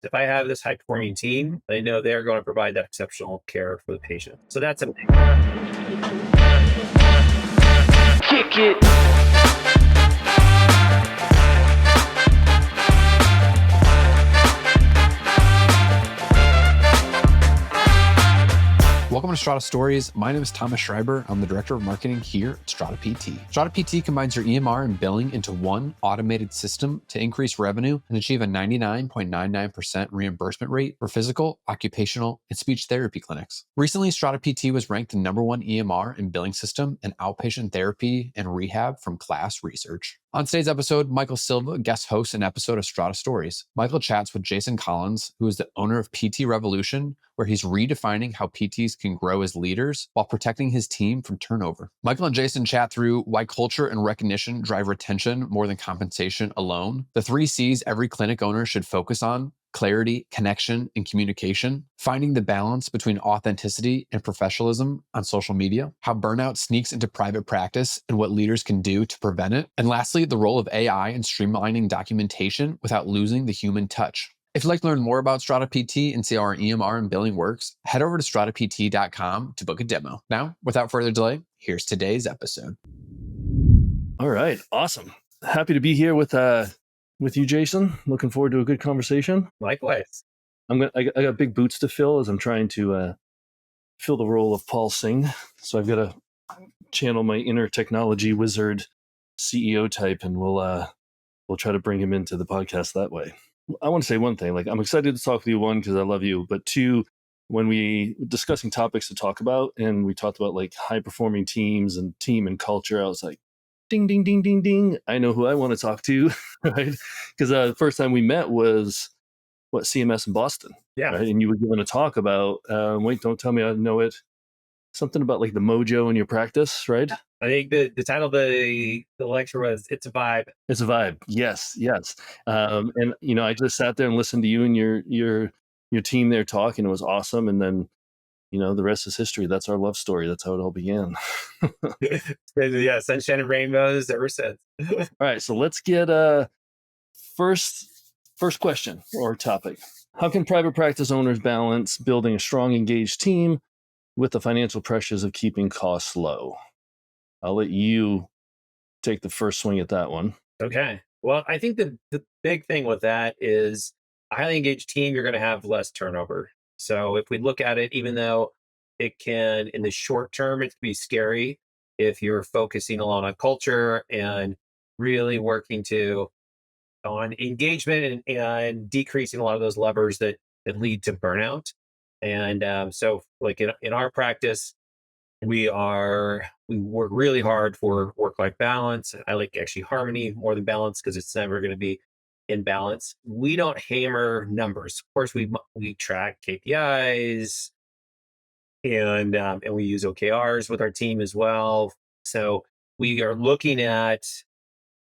If I have this high performing team, I know they're going to provide that exceptional care for the patient. So that's a big Kick it. Welcome to Strata Stories. My name is Thomas Schreiber. I'm the Director of Marketing here at Strata PT. Strata PT combines your EMR and billing into one automated system to increase revenue and achieve a 99.99% reimbursement rate for physical, occupational, and speech therapy clinics. Recently, Strata PT was ranked the #1 EMR and billing system in outpatient therapy and rehab from KLAS Research. On today's episode, Michael Silva guest hosts an episode of Strata Stories. Michael chats with Jason Collin, who is the owner of PT Revolution, where he's redefining how PTs can grow as leaders while protecting his team from turnover. Michael and Jason chat through why culture and recognition drive retention more than compensation alone, the 3 C's every clinic owner should focus on: clarity, connection, and communication, finding the balance between authenticity and professionalism on social media, how burnout sneaks into private practice and what leaders can do to prevent it, and lastly, the role of AI in streamlining documentation without losing the human touch. If you'd like to learn more about Strata PT and see how our EMR and billing works, head over to stratapt.com to book a demo. Now, without further delay, here's today's episode. All right, awesome. Happy to be here with you, Jason. Looking forward to a good conversation. Likewise. I got big boots to fill as I'm trying to fill the role of Paul Singh. So I've got to channel my inner technology wizard CEO type, and we'll try to bring him into the podcast that way. I want to say one thing, I'm excited to talk with you, one, because I love you, but two, when we were discussing topics to talk about, and we talked about high performing teams and team and culture, I was like, ding, ding, ding, ding, ding. I know who I want to talk to, right? Because the first time we met was CMS in Boston. Yeah. Right? And you were giving a talk about, wait, don't tell me I know it. Something about the mojo in your practice, right? I think the title of the lecture was "It's a Vibe." It's a vibe. Yes. And I just sat there and listened to you and your team there talk, and it was awesome. And then, the rest is history. That's our love story. That's how it all began. Yeah, sunshine and rainbows ever since. All right, so let's get first question or topic. How can private practice owners balance building a strong, engaged team with the financial pressures of keeping costs low? I'll let you take the first swing at that one. Okay. Well, I think the big thing with that is a highly engaged team, you're going to have less turnover. So if we look at it, even though it can, in the short term, it can be scary if you're focusing a lot on culture and really working on engagement and decreasing a lot of those levers that lead to burnout. And so in our practice, we work really hard for work-life balance. I like actually harmony more than balance, because it's never going to be in balance. We don't hammer numbers. Of course, we track KPIs and we use OKRs with our team as well. So we are looking at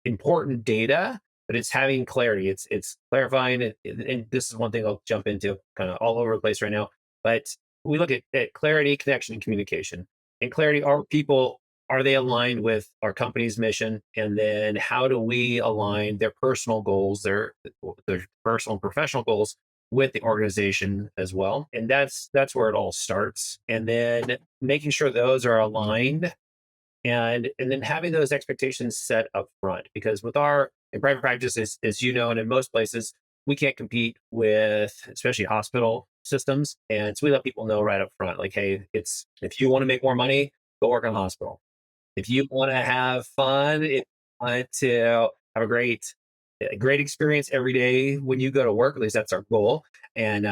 important data, but it's having clarity. It's clarifying, and this is one thing I'll jump into kind of all over the place right now. But we look at clarity, connection, and communication. And clarity, are they aligned with our company's mission? And then how do we align their personal goals, their personal and professional goals with the organization as well? And that's where it all starts. And then making sure those are aligned, and then having those expectations set up front. Because in private practice, as you know, and in most places, we can't compete with, especially hospital systems. And so we let people know right up front, hey, if you want to make more money, go work in a hospital. If you want to have fun, if you want to have a great experience every day when you go to work, at least that's our goal. And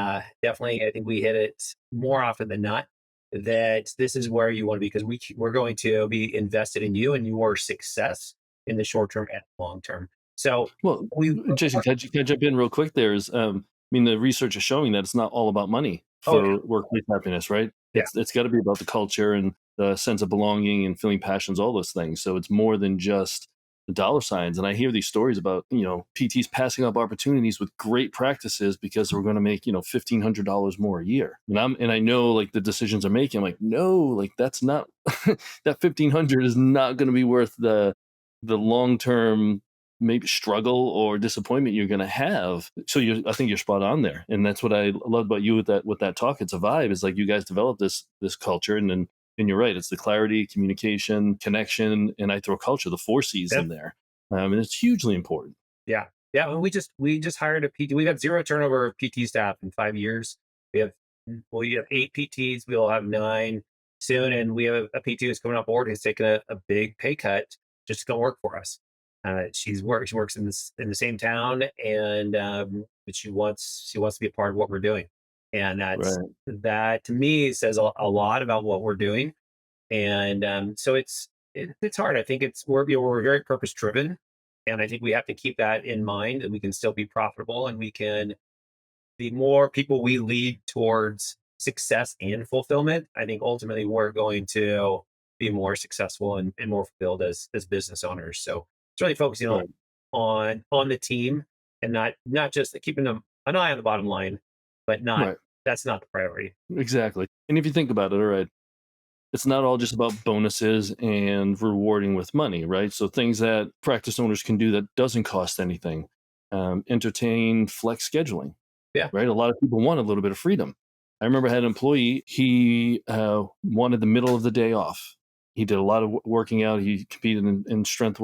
definitely, I think we hit it more often than not, that this is where you want to be, because we're going to be invested in you and your success in the short term and long term. So, Jason, can I jump in real quick? The research is showing that it's not all about money for workplace happiness, right? Yeah. It's got to be about the culture and the sense of belonging and feeling passions, all those things. So it's more than just the dollar signs. And I hear these stories about, PTs passing up opportunities with great practices because we're going to make, $1,500 more a year. And I know the decisions they're making. I'm like, no, that's not, that $1,500 is not going to be worth the long-term maybe struggle or disappointment you're going to have. So I think you're spot on there, and that's what I love about you with that talk. It's a vibe. It's like you guys develop this culture, and then and you're right. It's the clarity, communication, connection, and I throw culture, the four C's Yeah. in there, and it's hugely important. Yeah. Yeah. And we just hired a PT. We've had zero turnover of PT staff in 5 years. We have we have 8 PTs. We'll have 9 soon. And we have a PT who's coming on board who's taken a big pay cut just to go work for us. She works in the same town, and but she wants to be a part of what we're doing. And Right, that to me says a lot about what we're doing. And so it's hard. I think we're very purpose driven, and I think we have to keep that in mind, and we can still be profitable, and we can, the more people we lead towards success and fulfillment, I think ultimately we're going to be more successful and more fulfilled as business owners. So it's really focusing right, on the team, and not just keeping them an eye on the bottom line, but not right. that's not the priority. Exactly. And if you think about it, all right, it's not all just about bonuses and rewarding with money, right? So things that practice owners can do that doesn't cost anything. Entertain flex scheduling, Yeah. right? A lot of people want a little bit of freedom. I remember I had an employee, he wanted the middle of the day off. He did a lot of working out. He competed in strength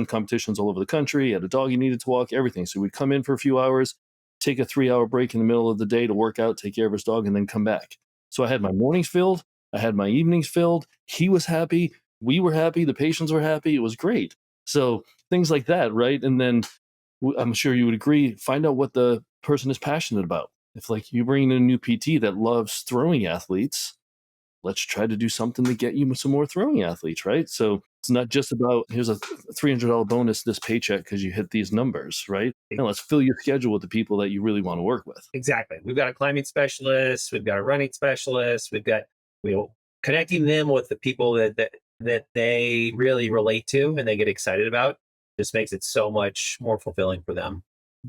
competitions all over the country. He had a dog he needed to walk, everything. So we'd come in for a few hours, take a 3 hour break in the middle of the day to work out, take care of his dog, and then come back. So I had my mornings filled. I had my evenings filled. He was happy. We were happy. The patients were happy. It was great. So things like that, right? And then I'm sure you would agree, find out what the person is passionate about. If like you bring in a new PT that loves throwing athletes, let's try to do something to get you some more throwing athletes, right? So it's not just about here's a $300 bonus this paycheck because you hit these numbers, right? And let's fill your schedule with the people that you really want to work with. Exactly. We've got a climbing specialist. We've got a running specialist. We connecting them with the people that they really relate to and they get excited about just makes it so much more fulfilling for them.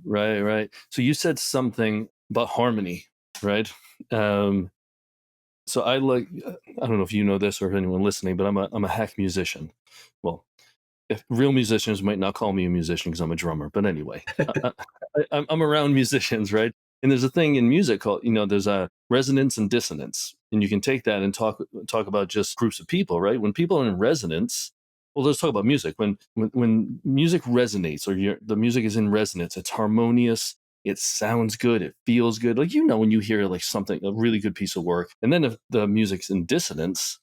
Right, right. So you said something about harmony, right? Um, so I don't know if you know this or if anyone listening, but I'm a hack musician. Well, if real musicians might not call me a musician because I'm a drummer, but anyway, I'm around musicians, right? And there's a thing in music called, there's a resonance and dissonance, and you can take that and talk about just groups of people, right? When people are in resonance, well, let's talk about music. When music resonates or the music is in resonance, it's harmonious. It sounds good. It feels good. Like when you hear like something, a really good piece of work, and then if the music's in dissonance,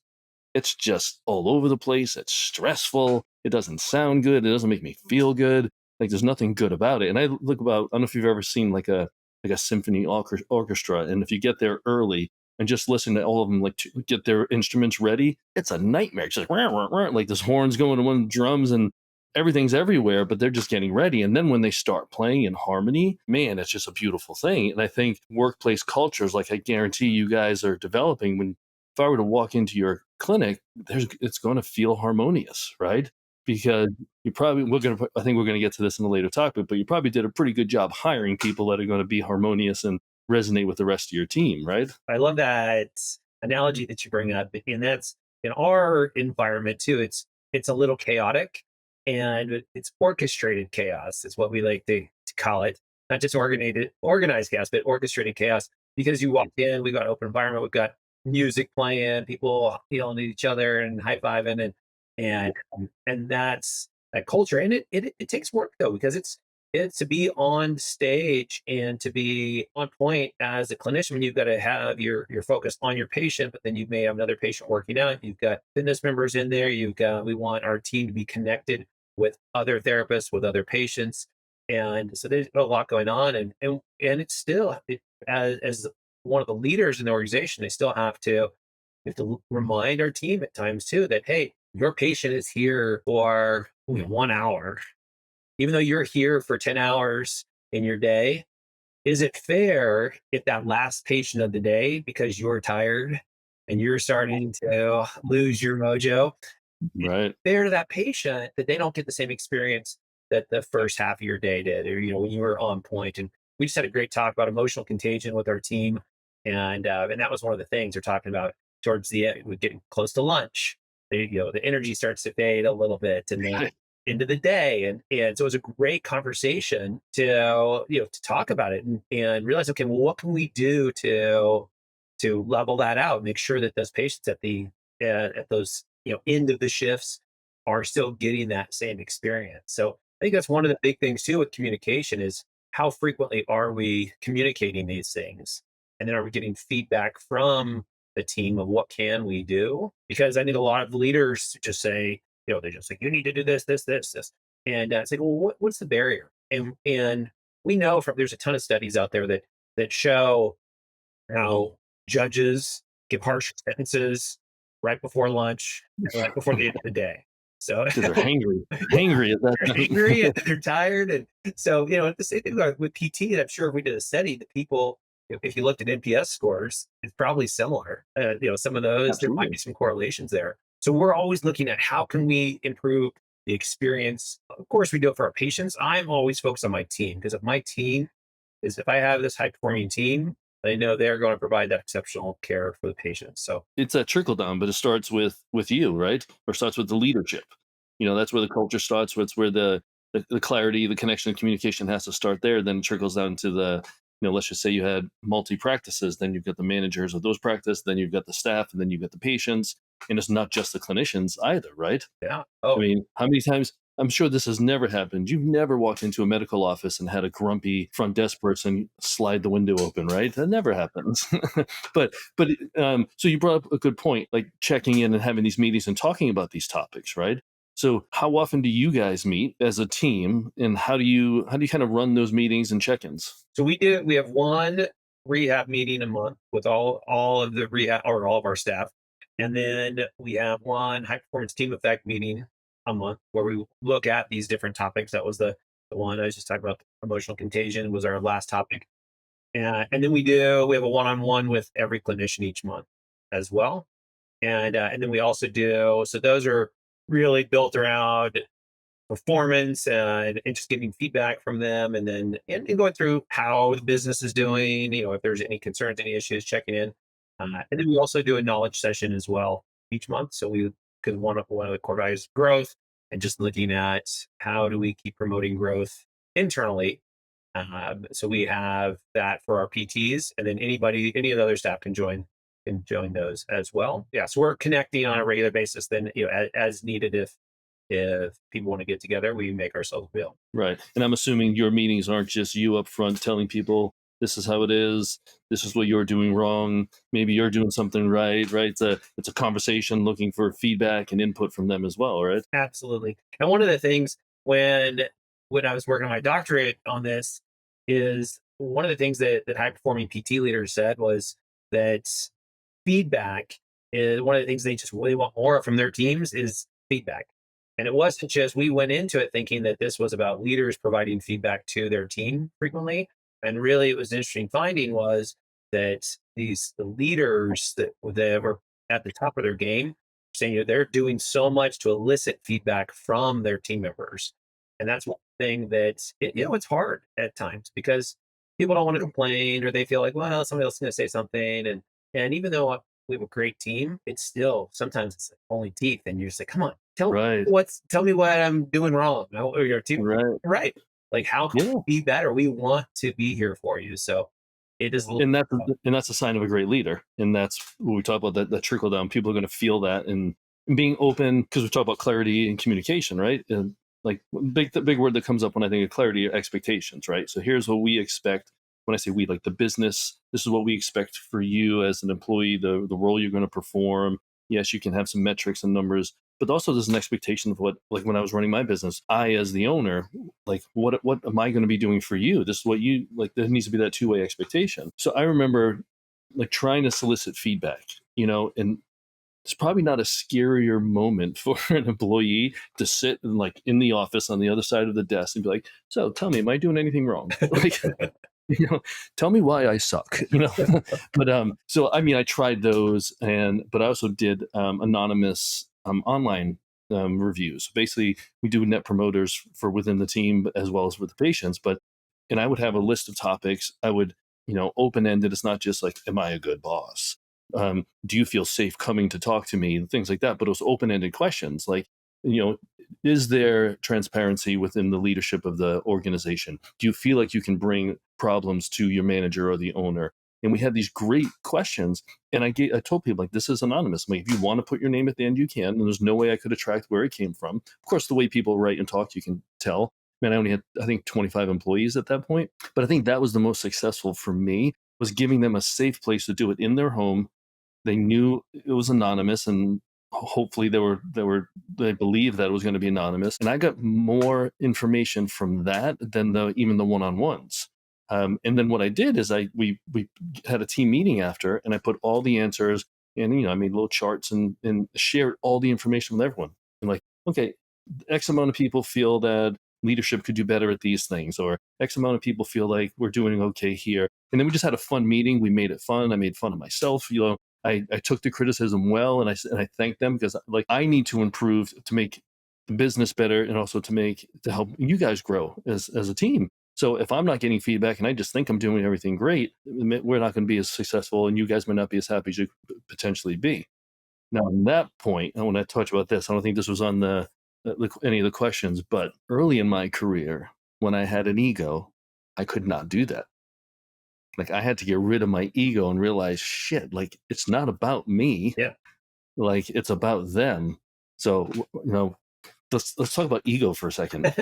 it's just all over the place. It's stressful. It doesn't sound good. It doesn't make me feel good. Like there's nothing good about it. And I don't know if you've ever seen like a symphony orchestra. And if you get there early and just listen to all of them, like to get their instruments ready, it's a nightmare. It's just like there's horns going to one drums and everything's everywhere, but they're just getting ready. And then when they start playing in harmony, man, it's just a beautiful thing. And I think workplace cultures, like I guarantee you guys are developing, when if I were to walk into your clinic, it's going to feel harmonious, right? Because I think we're going to get to this in a later topic, but you probably did a pretty good job hiring people that are going to be harmonious and resonate with the rest of your team, right? I love that analogy that you bring up, and that's in our environment too. It's a little chaotic, and it's orchestrated chaos. Is what we like to call it. Not just organized chaos, but orchestrated chaos. Because you walk in, we've got an open environment, we've got music playing, people yelling at each other and high fiving, and that's that culture. And it takes work though, because it's to be on stage and to be on point as a clinician. You've got to have your focus on your patient, but then you may have another patient working out. You've got fitness members in there. We want our team to be connected with other therapists, with other patients. And so there's a lot going on, and it's still as one of the leaders in the organization, they still have to remind our team at times too that, hey, your patient is here for 1 hour, even though you're here for 10 hours in your day. Is it fair if that last patient of the day, because you're tired and you're starting to lose your mojo, Right. fair to that patient that they don't get the same experience that the first half of your day did, or when you were on point? And we just had a great talk about emotional contagion with our team, and that was one of the things we're talking about towards the end. We're getting close to lunch. The energy starts to fade a little bit, and then end of the day. And so it was a great conversation to talk about it and realize, okay, well, what can we do to level that out, make sure that those patients at those end of the shifts are still getting that same experience. So I think that's one of the big things too with communication is how frequently are we communicating these things? And then are we getting feedback from the team of what can we do? Because I think a lot of leaders just say, they just say, you need to do this, this, this, this. And it's like, well, what's the barrier? And we know there's a ton of studies out there that show how judges give harsh sentences right before lunch and right before the end of the day. So Because they're hangry at that they're time. angry and they're tired. And so, the same thing with PT. And I'm sure if we did a study, the people, if you looked at NPS scores, it's probably similar. Some of those, there might Absolutely. be some correlations there. So we're always looking at how can we improve the experience. Of course, we do it for our patients. I'm always focused on my team because if I have this high performing team, I know they're going to provide that exceptional care for the patient. So It's that trickle down, but it starts with you, right? Or starts with the leadership. That's where the culture starts. It's where the clarity, the connection, communication has to start there. Then it trickles down to let's just say you had multi practices. Then you've got the managers of those practices. Then you've got the staff, and then you've got the patients. And it's not just the clinicians either, right? yeah. I Oh, mean, how many times? I'm sure this has never happened. You've never walked into a medical office and had a grumpy front desk person slide the window open, right? That never happens. but so you brought up a good point, like checking in and having these meetings and talking about these topics, right? So how often do you guys meet as a team, and how do you kind of run those meetings and check-ins? so we have one rehab meeting a month with all of the rehab or all of our staff. And then we have one high performance team effect meeting a month where we look at these different topics. That was the one I was just talking about. Emotional contagion was our last topic. And then we have a one-on-one with every clinician each month as well. And then we also do, so those are really built around performance and just getting feedback from them, and then and going through how the business is doing, if there's any concerns, any issues, checking in. And then we also do a knowledge session as well each month. So because one of the core values is growth, and just looking at how do we keep promoting growth internally. So we have that for our PTs, and then any of the other staff can join those as well. Yeah, so we're connecting on a regular basis. Then as needed, if people want to get together, we make ourselves available. Right. And I'm assuming your meetings aren't just you up front telling people this is how it is, this is what you're doing wrong, maybe you're doing something right, right? It's a conversation looking for feedback and input from them as well, right? Absolutely. And one of the things when I was working on my doctorate on this is one of the things that high performing PT leaders said was that feedback is one of the things they just really want more of from their teams is feedback. And it wasn't just we went into it thinking that this was about leaders providing feedback to their team frequently. And really, it was an interesting finding was that the leaders that were at the top of their game saying they're doing so much to elicit feedback from their team members. And that's one thing that it's hard at times because people don't want to complain or they feel like, well, somebody else is going to say something. And even though we have a great team, it's still sometimes it's only teeth, and you're just like, come on, Right. tell me what I'm doing wrong. Or your team, Right. right? Like, how can Yeah. we be better? We want to be here for you. So it is a little. And that's a sign of a great leader. And that's what we talk about, that trickle down. People are going to feel that, and being open, because we talk about clarity and communication, right? And like the big word that comes up when I think of clarity are expectations, right? So here's what we expect. When I say we, like the business, this is what we expect for you as an employee, the role you're going to perform. Yes, you can have some metrics and numbers, but also there's an expectation of what, like when I was running my business, I as the owner, like what am I going to be doing for you? This is what you like. There needs to be that two-way expectation. So I remember like trying to solicit feedback, and it's probably not a scarier moment for an employee to sit and like in the office on the other side of the desk and be like, so tell me, am I doing anything wrong? Like, you know, tell me why I suck, but so I mean, I tried those, but I also did anonymous online reviews. Basically, we do net promoters for within the team as well as with the patients. And I would have a list of topics. I would, open ended. It's not just like, am I a good boss? Do you feel safe coming to talk to me and things like that? But it was open ended questions like, is there transparency within the leadership of the organization? Do you feel like you can bring problems to your manager or the owner? And we had these great questions. And I told people, like, this is anonymous. Like, if you want to put your name at the end, you can. And there's no way I could attract where it came from. Of course, the way people write and talk, you can tell. Man, I only had, I think, 25 employees at that point. But I think that was the most successful for me, was giving them a safe place to do it in their home. They knew it was anonymous, and hopefully they believed that it was going to be anonymous. And I got more information from that than even the one-on-ones. And then what I did is we had a team meeting after, and I put all the answers, and I made little charts and shared all the information with everyone. And like, okay, X amount of people feel that leadership could do better at these things, or X amount of people feel like we're doing okay here. And then we just had a fun meeting. We made it fun. I made fun of myself. I took the criticism well, and I thanked them, because like I need to improve to make the business better, and also to help you guys grow as a team. So if I'm not getting feedback and I just think I'm doing everything great, we're not going to be as successful, and you guys might not be as happy as you could potentially be. Now, on that point, I want to touch about this. I don't think this was on any of the questions, but early in my career, when I had an ego, I could not do that. Like, I had to get rid of my ego and realize, shit, like, it's not about me. Yeah. Like, it's about them. So, let's talk about ego for a second.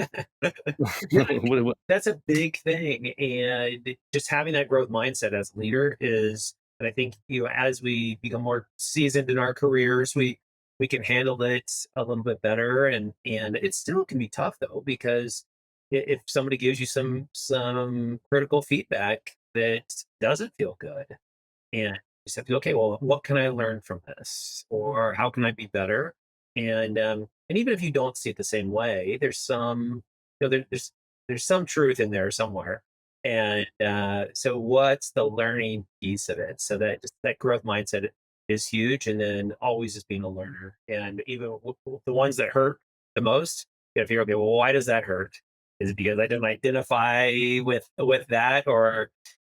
Yeah, What- that's a big thing. And just having that growth mindset as a leader is, and I think, as we become more seasoned in our careers, we can handle it a little bit better. And it still can be tough though, because if somebody gives you some critical feedback that doesn't feel good, and you just have to, okay, well, what can I learn from this? Or how can I be better? And even if you don't see it the same way, there's some, there's some truth in there somewhere. And so what's the learning piece of it? So that just that growth mindset is huge. And then always just being a learner. And even the ones that hurt the most, you gotta figure, okay, well, why does that hurt? Is it because I didn't identify with that? Or,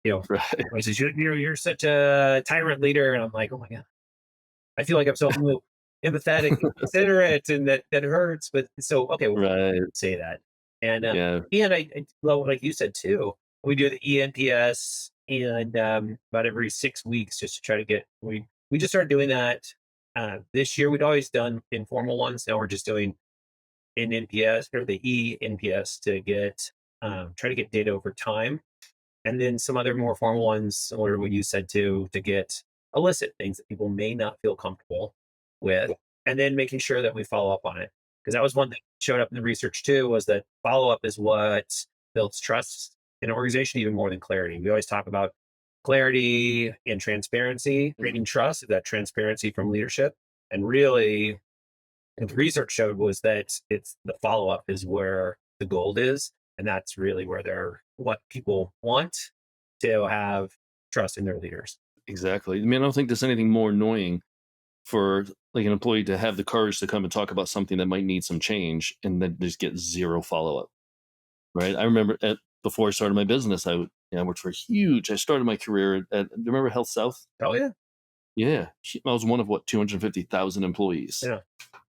right. he says, you're such a tyrant leader. And I'm like, oh my God, I feel like I'm so empathetic and considerate, and that hurts. But so, okay, well, Right. say that. And Yeah. I well, like you said too, we do the ENPS, and about every 6 weeks, just to try to get, we just started doing that this year. We'd always done informal ones. Now we're just doing an NPS, or the ENPS, to get try to get data over time. And then some other more formal ones, or what you said too, to get illicit things that people may not feel comfortable with, and then making sure that we follow up on it. Because that was one that showed up in the research too, was that follow up is what builds trust in an organization even more than clarity. We always talk about clarity and transparency, creating trust, that transparency from leadership. And really, what the research showed was that it's the follow up is where the gold is. And that's really where what people want to have trust in their leaders. Exactly. I mean, I don't think there's anything more annoying for like an employee to have the courage to come and talk about something that might need some change, and then just get zero follow up. Right. I remember before I started my business, I worked for a huge. I started my career at. Do you remember Health South? Oh yeah. Yeah, I was one of 250,000 employees. Yeah.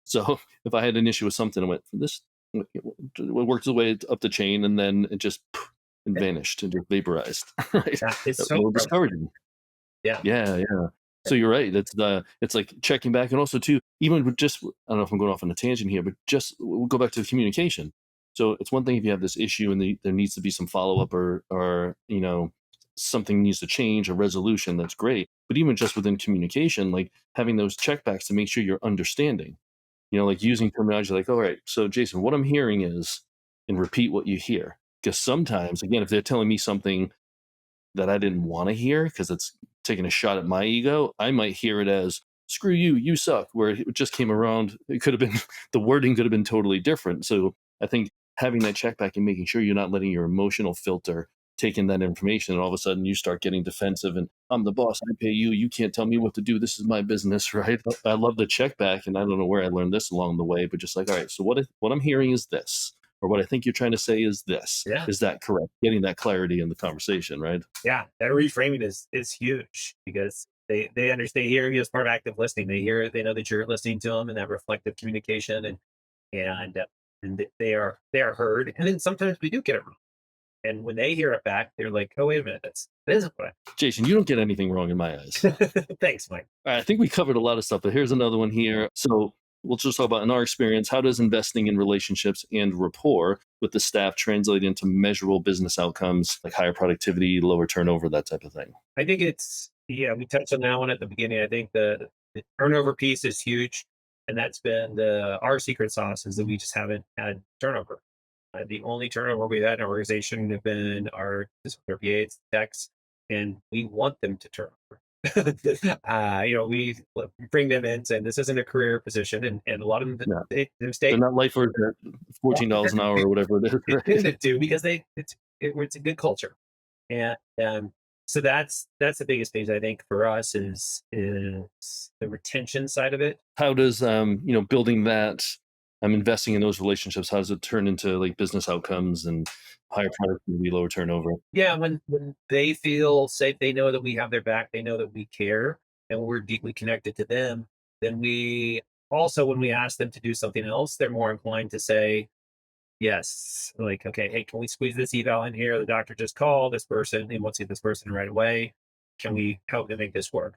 So if I had an issue with something, I went, this it worked its way up the chain, and then it just and vanished and just vaporized. Right. Yeah, it's A so little frustrating. discouraging. Yeah. Yeah, yeah. So you're right. It's like checking back, and also too, even with just, I don't know if I'm going off on a tangent here, but just we'll go back to the communication. So it's one thing if you have this issue and there needs to be some follow up, or something needs to change, a resolution. That's great. But even just within communication, like having those checkbacks to make sure you're understanding. Like using terminology like, all right, so Jason, what I'm hearing is, and repeat what you hear. Because sometimes, again, if they're telling me something that I didn't want to hear because it's taking a shot at my ego, I might hear it as "screw you, you suck," where it just came around. It could have been the wording could have been totally different. So I think having that check back and making sure you're not letting your emotional filter take in that information, and all of a sudden you start getting defensive and I'm the boss, I pay you, you can't tell me what to do. This is my business, right? I love the check back, and I don't know where I learned this along the way, but just like, all right, so what I'm hearing is this, or what I think you're trying to say is this. Yeah. Is that correct? Getting that clarity in the conversation, right? Yeah. That reframing is huge, because they understand, hear you as part of active listening. They know that you're listening to them, and that reflective communication. And and they are heard. And then sometimes we do get it wrong. And when they hear it back, they're like, "Oh, wait a minute, that isn't what Jason, you don't get anything wrong in my eyes. I." Thanks, Mike. All right, I think we covered a lot of stuff, but here's another one here. So we'll just talk about in our experience, how does investing in relationships and rapport with the staff translate into measurable business outcomes like higher productivity, lower turnover, that type of thing? I think we touched on that one at the beginning. I think the turnover piece is huge. And that's been our secret sauce is that we just haven't had turnover. The only turnover we've had in our organization have been our PAs, techs, and we want them to turn over. We bring them in saying this isn't a career position, and a lot of them No, they stay. they're not lifers at $14 an hour or whatever it is. It's Right? good to do because it's a good culture, and so that's the biggest piece I think for us is the retention side of it. How does building that, investing in those relationships, how does it turn into like business outcomes and higher productivity, lower turnover? Yeah, when they feel safe, they know that we have their back, they know that we care, and we're deeply connected to them. Then we also, when we ask them to do something else, they're more inclined to say yes. Like, okay, hey, can we squeeze this eval in here? The doctor just called this person. He wants to see this person right away. Can we help them make this work?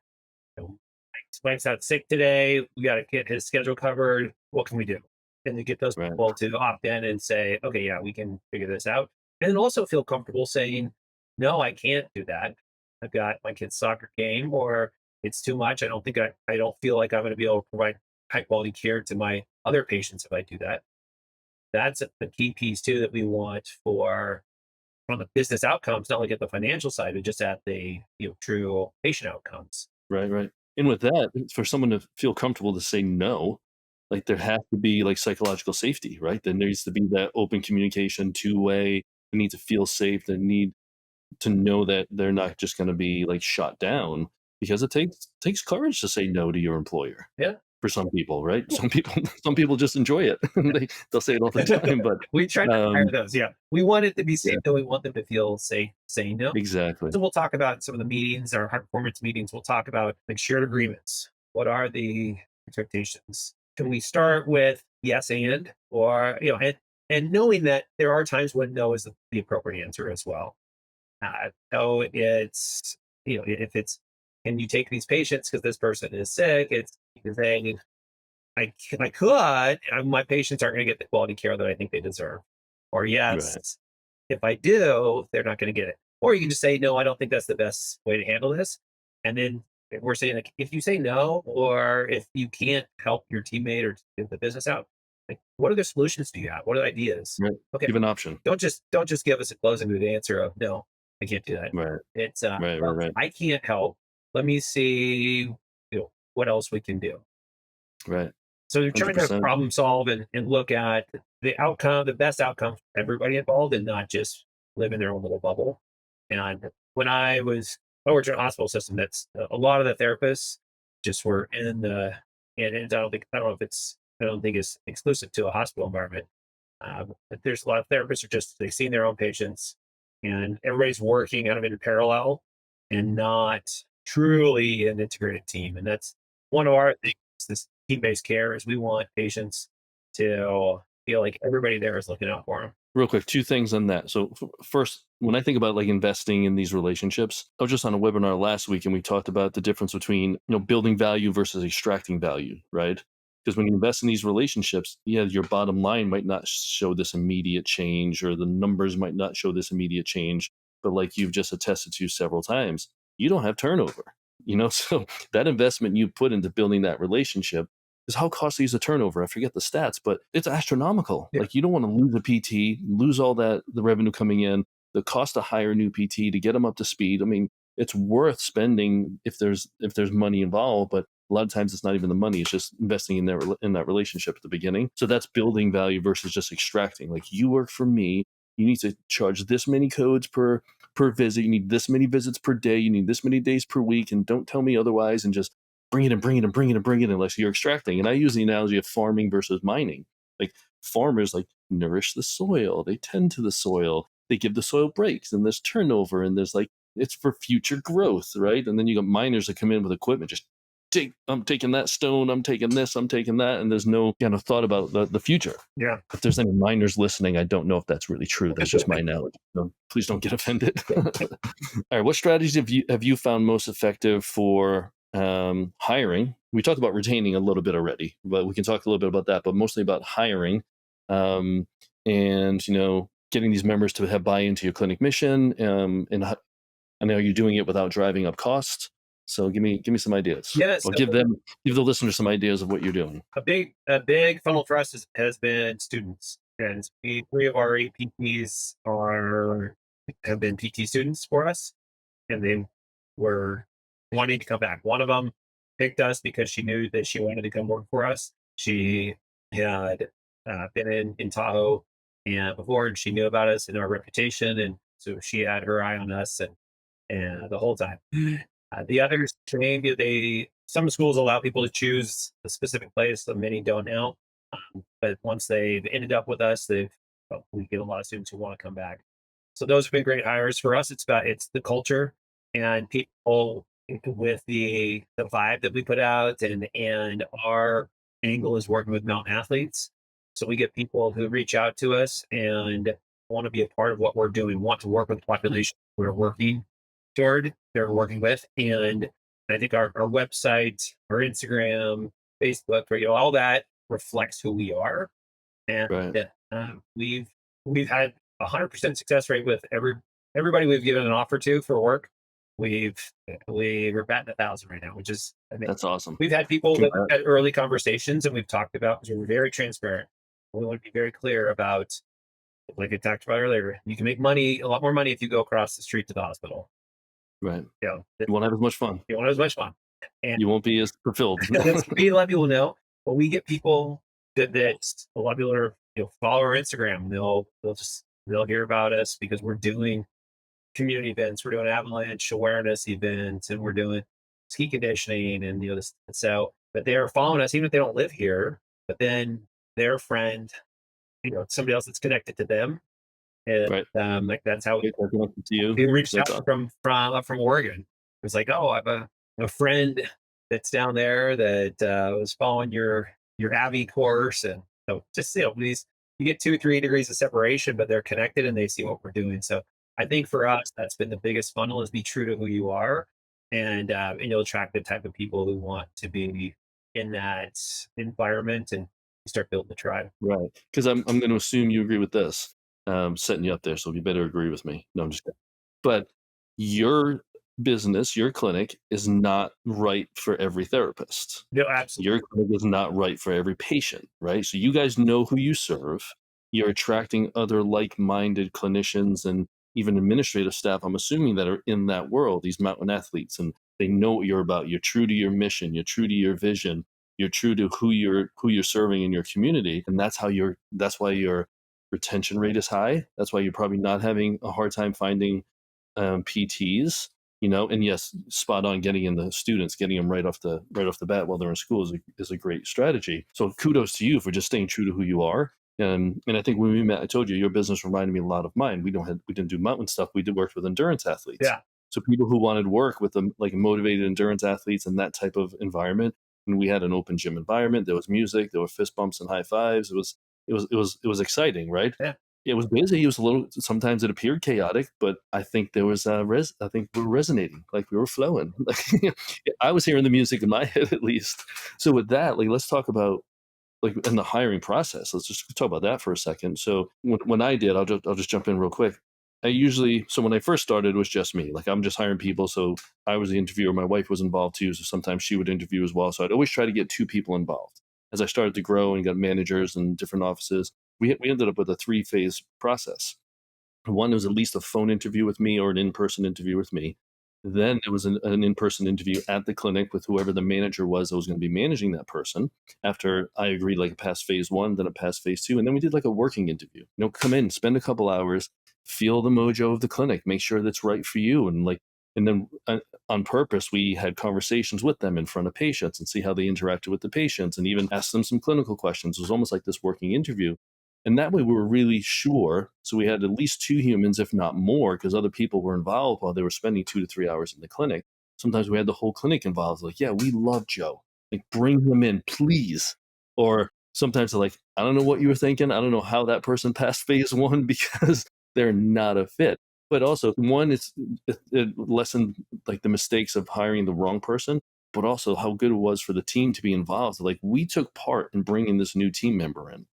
You know, Mike's out sick today. We got to get his schedule covered. What can we do? And to get those Right. people to opt in and say, okay, yeah, we can figure this out. And then also feel comfortable saying, no, I can't do that. I've got my kid's soccer game, or it's too much. I don't feel like I'm going to be able to provide high quality care to my other patients if I do that. That's a key piece too that we want for from the business outcomes, not only at the financial side, but just at the true patient outcomes. Right, right. And with that, for someone to feel comfortable to say no, like there has to be like psychological safety, right? There needs to be that open communication, two-way. They need to feel safe. They need to know that they're not just going to be like shot down, because it takes courage to say no to your employer. Yeah. For some people, right? Some people just enjoy it. They'll say it all the time, but We try to hire those. Yeah. We want it to be yeah, safe, though we want them to feel safe saying no. exactly. So we'll talk about some of the meetings, our high performance meetings. We'll talk about like shared agreements. What are the expectations? Can we start with yes and or and knowing that there are times when no is the appropriate answer as well. So it's if it's can you take these patients because this person is sick? It's saying I could, my patients aren't going to get the quality care that I think they deserve. Or Right. yes, if I do, they're not going to get it. Or you can just say, no, I don't think that's the best way to handle this. And then we're saying, like, if you say no, or if you can't help your teammate or get the business out, like, what other solutions do you have? What are the ideas? Right. Okay, Give an option. don't just give us a closing good answer of no, I can't do that. Right. It's Right. Right. well, Right. I can't help. Let me see, what else we can do. Right. So you're Hundred trying to percent. problem solve and look at the outcome, the best outcome for everybody involved, and not just live in their own little bubble. And when I worked in a hospital system, that's a lot of the therapists just were in the, and I don't think it's exclusive to a hospital environment. But there's a lot of therapists are just, they've seen their own patients and everybody's working kind of in parallel and not truly an integrated team. And that's one of our things, this team-based care is we want patients to feel like everybody there is looking out for them. Real quick, two things on that. So first, when I think about like investing in these relationships, I was just on a webinar last week and we talked about the difference between building value versus extracting value, right? Because when you invest in these relationships, yeah, your bottom line might not show this immediate change, or the numbers might not show this immediate change. But like you've just attested to several times, you don't have turnover. So that investment you put into building that relationship is how costly is the turnover? I forget the stats, but it's astronomical. Yeah. Like you don't want to lose a PT, lose all that the revenue coming in, the cost to hire a new PT to get them up to speed. I mean, it's worth spending if there's money involved, but a lot of times it's not even the money; it's just investing in that relationship at the beginning. So that's building value versus just extracting. Like you work for me, you need to charge this many codes per visit. You need this many visits per day. You need this many days per week, and don't tell me otherwise. And just bring it and bring it and bring it and bring it unless you're extracting. And I use the analogy of farming versus mining. Like farmers like nourish the soil, they tend to the soil, they give the soil breaks, and there's turnover, and there's like it's for future growth, right? And then you got miners that come in with equipment, just I'm taking that stone, I'm taking this, I'm taking that, and there's no kind of thought about the future. Yeah. If there's any minors listening, I don't know if that's really true. That's just my knowledge. So please don't get offended. All right, what strategies have you found most effective for hiring? We talked about retaining a little bit already, but we can talk a little bit about that. But mostly about hiring, um, and getting these members to have buy into your clinic mission. I know you're doing it without driving up costs. So give me some ideas, Yeah. or So give the listeners some ideas of what you're doing. a big funnel for us has been students. And three of our eight PTs have been PT students for us, and they were wanting to come back. One of them picked us because she knew that she wanted to come work for us. She had been in Tahoe and before, and she knew about us and our reputation, and so she had her eye on us and the whole time. The others, maybe some schools allow people to choose a specific place, so many don't now. But once they've ended up with us, we get a lot of students who want to come back. So those have been great hires for us. It's the culture and people with the vibe that we put out, and our angle is working with mountain athletes. So we get people who reach out to us and want to be a part of what we're doing, want to work with the population we're working toward, they're working with. And I think our website, our Instagram, Facebook, all that reflects who we are. And Right. we've had 100% success rate with everybody we've given an offer to for work. We're batting 1,000 right now, which is amazing. That's awesome. We've had people that Congrats. had early conversations, and we've talked about, because we're very transparent. We want to be very clear about, like I talked about earlier, you can make a lot more money if you go across the street to the hospital. Right. You You won't have as much fun. won't have as much fun. And You won't be as fulfilled. we let people know, but we get people that a lot of people are follow our Instagram. They'll hear about us because we're doing community events, we're doing avalanche awareness events, and we're doing ski conditioning, and this. So, but they're following us even if they don't live here. But then their friend, somebody else that's connected to them, and Right. like that's how They're connected to you. we reached That's out awesome. from Oregon. It was like, oh, I have a friend that's down there that was following your Avi course, and so just these you get 2 or 3 degrees of separation, but they're connected and they see what we're doing. So I think for us, that's been the biggest funnel: is be true to who you are, and you'll attract the type of people who want to be in that environment, and you start building the tribe. Right. Because I'm going to assume you agree with this. Setting you up there, so you better agree with me. No, I'm just kidding. But your business, your clinic, is not right for every therapist. No, absolutely. Your clinic is not right for every patient, right? So you guys know who you serve. You're attracting other like-minded clinicians and even administrative staff, I'm assuming, that are in that world, these mountain athletes, and they know what you're about. You're true to your mission, you're true to your vision, you're true to who you're serving in your community, and that's why your retention rate is high. That's why you're probably not having a hard time finding PTs. And yes, spot on, getting in the students, getting them right off the bat while they're in school is a great strategy. So kudos to you for just staying true to who you are. And I think when we met, I told you your business reminded me a lot of mine. We didn't do mountain stuff. We did work with endurance athletes. Yeah. So people who wanted work with them, like motivated endurance athletes in that type of environment. And we had an open gym environment. There was music. There were fist bumps and high fives. It was exciting, right? Yeah. It was busy. It was sometimes it appeared chaotic, but I think there was I think we were resonating, like we were flowing. Like I was hearing the music in my head at least. So with that, like, let's talk about, like, in the hiring process. Let's just talk about that for a second. So when I did, I'll just jump in real quick. When I first started, it was just me. Like, I'm just hiring people. So I was the interviewer. My wife was involved too. So sometimes she would interview as well. So I'd always try to get two people involved. As I started to grow and got managers in different offices, we ended up with a 3-phase process. One was at least a phone interview with me or an in-person interview with me. Then it was an in-person interview at the clinic with whoever the manager was that was going to be managing that person. After I agreed, like, past phase 1, then it passed phase 2, and then we did like a working interview. Come in, spend a couple hours, feel the mojo of the clinic, make sure that's right for you, and then on purpose, we had conversations with them in front of patients and see how they interacted with the patients, and even ask them some clinical questions. It was almost like this working interview. And that way we were really sure. So we had at least 2 humans, if not more, because other people were involved while they were spending 2 to 3 hours in the clinic. sometimes we had the whole clinic involved. Like, yeah, we love Joe. Like, bring him in, please. Or sometimes they're like, I don't know what you were thinking. I don't know how that person passed phase one because they're not a fit. But also, one, it lessened like the mistakes of hiring the wrong person, but also how good it was for the team to be involved. Like, we took part in bringing this new team member in.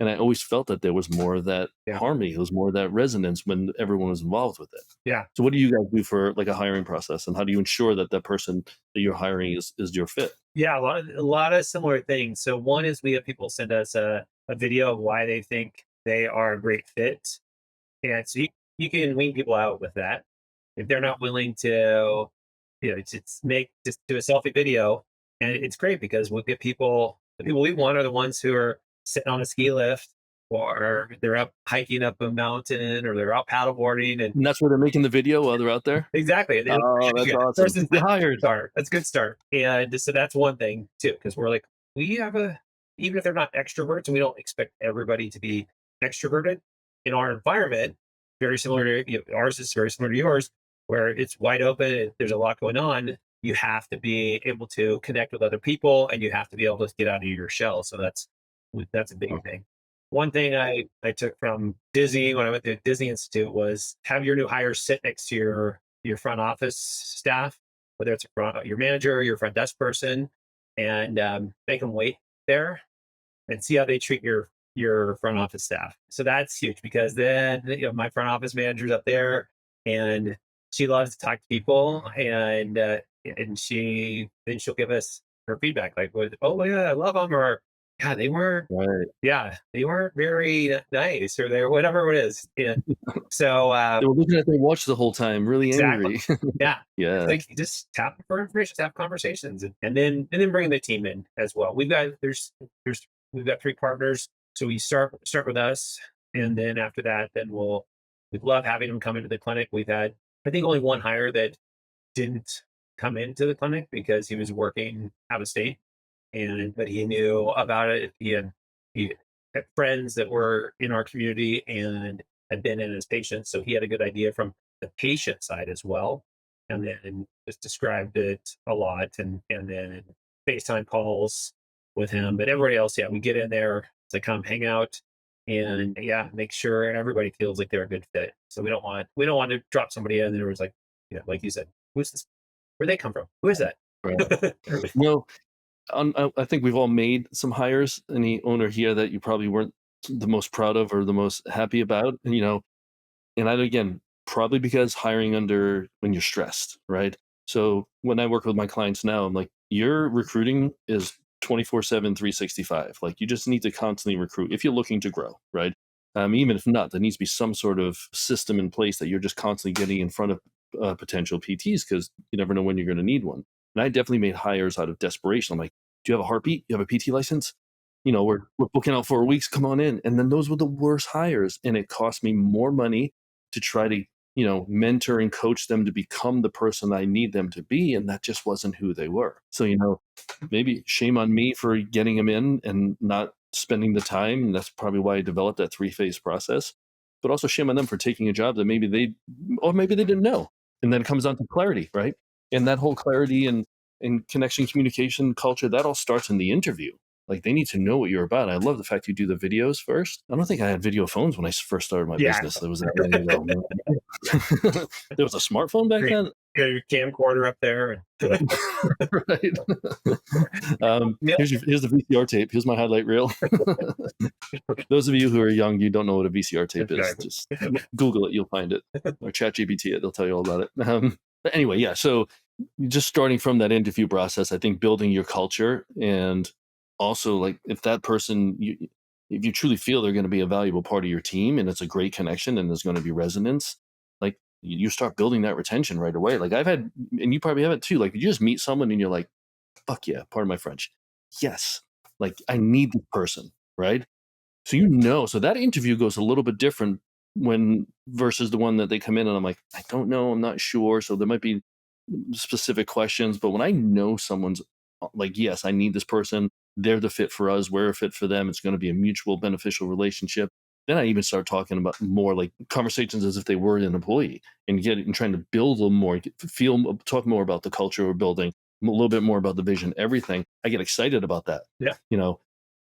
And I always felt that there was more of that Yeah. harmony, there was more of that resonance when everyone was involved with it. Yeah. So what do you guys do for like a hiring process, and how do you ensure that that person that you're hiring is your fit? Yeah, a lot of similar things. So one is we have people send us a video of why they think they are a great fit. And so you can wean people out with that. If they're not willing to, just do a selfie video. And it's great because we'll get people, the people we want are the ones who are sitting on a ski lift, or they're up hiking up a mountain, or they're out paddleboarding. And And that's where they're making the video while they're out there? exactly. And Oh, that's yeah, awesome. person's You're hired. start. That's a good start. And so that's one thing too, because we're like, we have even if they're not extroverts, and we don't expect everybody to be extroverted in our environment, very similar to ours is very similar to yours, where it's wide open, there's a lot going on. You have to be able to connect with other people, and you have to be able to get out of your shell. So that's a big thing. One thing I took from Disney when I went to Disney Institute was have your new hires sit next to your front office staff, whether it's your manager or your front desk person, and make them wait there and see how they treat your front office staff. So that's huge because then my front office manager's up there, and she loves to talk to people, and she'll give us her feedback like, oh yeah, I love them, or yeah, Right. they weren't very nice, or they whatever it is. Yeah. So They were looking at their watch the whole time, really exactly. angry. Yeah. Yeah. Like just tap for information, have conversations, and then bring the team in as well. We've got three partners, so we start with us, and then after that, then we'd love having them come into the clinic. We've had I think only one hire that didn't come into the clinic because he was working out of state, and but he knew about it. He had friends that were in our community and had been in as patients, so he had a good idea from the patient side as well, and then just described it a lot, and then FaceTime calls with him. But everybody else, yeah, we get in there to come hang out, and yeah, make sure everybody feels like they're a good fit. So we don't want to drop somebody in and there was like, like you said, who's this? Where'd they come from? Who is that? Right. No, I think we've all made some hires. Any owner here that you probably weren't the most proud of or the most happy about, and I again, probably because hiring under when you're stressed, right? So when I work with my clients now, I'm like, your recruiting is 24/7, 365. Like, you just need to constantly recruit if you're looking to grow, right? Even if not, there needs to be some sort of system in place that you're just constantly getting in front of potential PTs, because you never know when you're going to need one. And I definitely made hires out of desperation. I'm like, do you have a heartbeat? You have a PT license? We're booking out 4 weeks. Come on in. And then those were the worst hires, and it cost me more money to try to mentor and coach them to become the person I need them to be, and that just wasn't who they were. So maybe shame on me for getting them in and not spending the time, and that's probably why I developed that 3-phase process. But also shame on them for taking a job that maybe they didn't know. And then it comes down to clarity, right? And that whole clarity and connection, communication, culture, that all starts in the interview. Like, they need to know what you're about. I love the fact you do the videos first. I don't think I had video phones when I first started my Yeah. business. There was that many ago. There was a smartphone back then. Got your camcorder up there. Right. Yeah. Here's the VCR tape. Here's my highlight reel. Those of you who are young, you don't know what a VCR tape is. Exactly. Just Google it, you'll find it. Or ChatGPT it, they'll tell you all about it. But anyway, yeah. So just starting from that interview process, I think building your culture, and also, like, if that person, if you truly feel they're going to be a valuable part of your team and it's a great connection and there's going to be resonance, like, you start building that retention right away. Like, I've had, and you probably have it too, like, you just meet someone and you're like, fuck yeah, pardon my French, yes, like, I need this person, right? So that interview goes a little bit different when versus the one that they come in and I'm like, I don't know, I'm not sure. So there might be specific questions, but when I know someone's like, yes, I need this person, they're the fit for us, we're a fit for them, it's going to be a mutual beneficial relationship, Then I even start talking about more like conversations as if they were an employee, and trying to build them more, talk more about the culture we're building, a little bit more about the vision, everything. I get excited about that. Yeah. You know,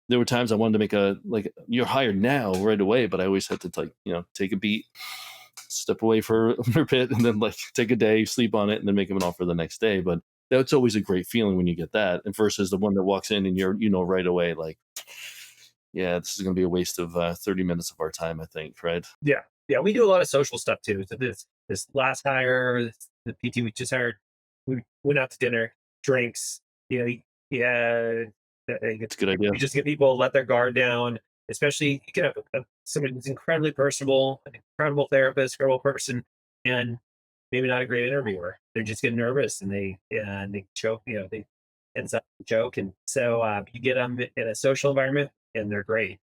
there were times I wanted to make you're hired now right away, but I always had to take a beat, step away for a bit, and then like take a day, sleep on it, and then make them an offer the next day. But that's always a great feeling when you get that, and versus the one that walks in and you're right away like, yeah, this is going to be a waste of 30 minutes of our time, I think, right? Yeah. Yeah. We do a lot of social stuff too. So this last hire, the PT we just hired, we went out to dinner, drinks, you know, yeah. It's a good idea. You just get people to let their guard down, especially you get somebody who's incredibly personable, an incredible therapist, incredible person, and maybe not a great interviewer. They're just getting nervous and they choke, they ends up joke. And so you get them in a social environment and they're great.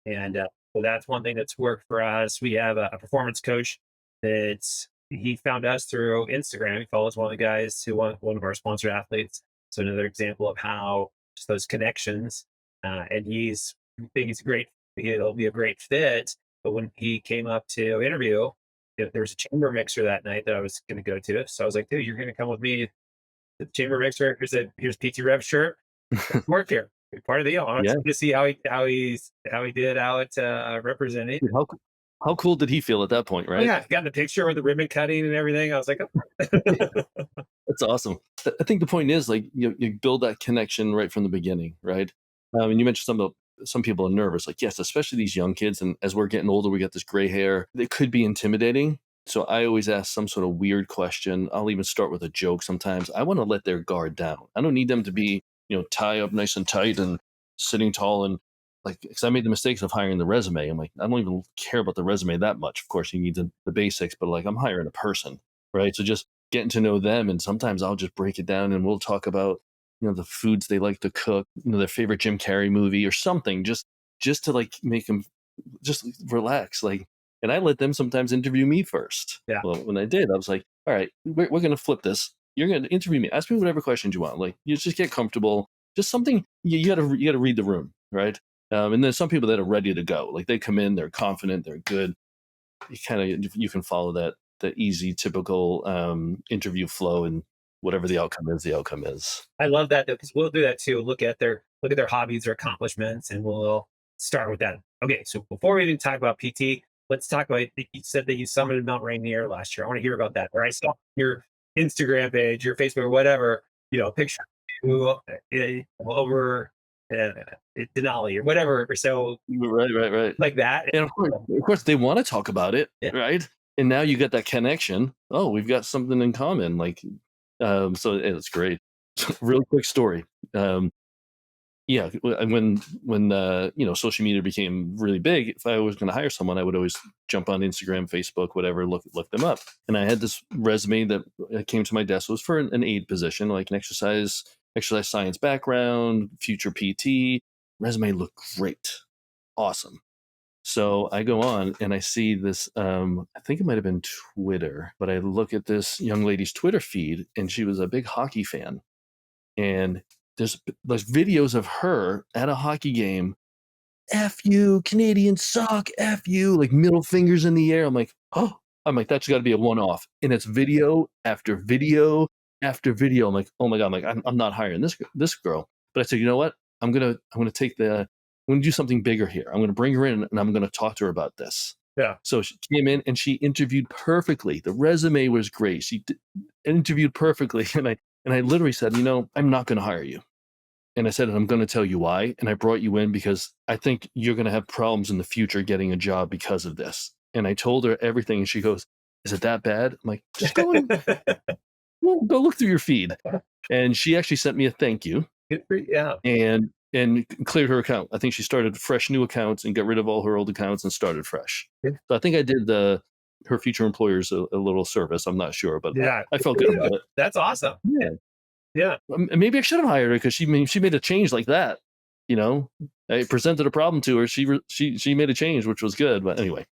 And so that's one thing that's worked for us. We have a performance coach that's he found us through Instagram. He follows one of the guys who one of our sponsored athletes. So another example of how just those connections. And I think he's great. He'll be a great fit. But when he came up to interview, there was a chamber mixer that night that I was going to go to. So I was like, dude, you're going to come with me to the chamber mixer. Here's PT Rev shirt. Work here. Be part of the deal. I want Yeah. to see how he did out representing. Dude, how cool did he feel at that point, Oh, right? yeah, got the picture with the ribbon cutting and everything. I was like, oh. That's awesome. I think the point is like you build that connection right from the beginning, right? And you mentioned some people are nervous, like yes, especially these young kids. And as we're getting older, we get this gray hair. It could be intimidating. So I always ask some sort of weird question. I'll even start with a joke. Sometimes I want to let their guard down. I don't need them to be tie up nice and tight and sitting tall and like, because I made the mistakes of hiring the resume. I'm like, I don't even care about the resume that much. Of course, you need the basics, but like I'm hiring a person, right? So just getting to know them, and sometimes I'll just break it down, and we'll talk about the foods they like to cook, their favorite Jim Carrey movie or something, just to like make them just relax, like. And I let them sometimes interview me first. Yeah. Well, when I did, I was like, all right, we're going to flip this. You're going to interview me. Ask me whatever questions you want. Like, you just get comfortable. Just something you got to read the room, right? And there's some people that are ready to go. Like they come in, they're confident, they're good. You can follow that easy, typical interview flow, and whatever the outcome is, the outcome is. I love that though, because we'll do that too. Look at their hobbies, their accomplishments, and we'll start with that. Okay, so before we even talk about PT, let's talk about. You said that you summited Mount Rainier last year. I want to hear about that. Or I saw your Instagram page, your Facebook, or whatever. A picture of you over Denali or whatever. So Right. like that. And of course, they want to talk about it, Yeah. right? And now you get that connection. Oh, we've got something in common. Like, so it's great. Real quick story. Yeah, when social media became really big, if I was going to hire someone, I would always jump on Instagram, Facebook, whatever, look them up. And I had this resume that came to my desk. It was for an aide position, like an exercise science background, future PT. Resume looked great, awesome. So I go on and I see this. I think it might have been Twitter, but I look at this young lady's Twitter feed, and she was a big hockey fan. And there's videos of her at a hockey game. F you, Canadians suck. F you, like middle fingers in the air. I'm like, that's got to be a one-off. And it's video after video after video. I'm like, oh my god, I'm not hiring this girl. But I said, you know what? I'm gonna do something bigger here. I'm gonna bring her in and I'm gonna talk to her about this. Yeah. So she came in and she interviewed perfectly. The resume was great. She interviewed perfectly, and I literally said, I'm not going to hire you. And I said, I'm going to tell you why. And I brought you in because I think you're going to have problems in the future getting a job because of this. And I told her everything. And she goes, is it that bad? I'm like, just go look through your feed. And she actually sent me a thank you. Yeah. And cleared her account. I think she started fresh new accounts and got rid of all her old accounts and started fresh. Yeah. So I think I did her future employers a little service. I'm not sure, but yeah, I felt good about it. That's awesome. Yeah. Maybe I should have hired her because she made a change like that. I presented a problem to her. She made a change, which was good. But anyway,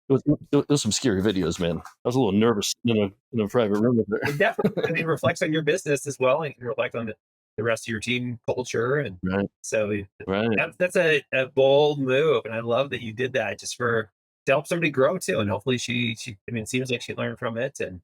it was some scary videos, man. I was a little nervous in a private room with her. It definitely reflects on your business as well, and you can reflect on the rest of your team culture. And Right. so Right. that's a bold move. And I love that you did that just for to help somebody grow too. And hopefully she I mean, it seems like she learned from it. And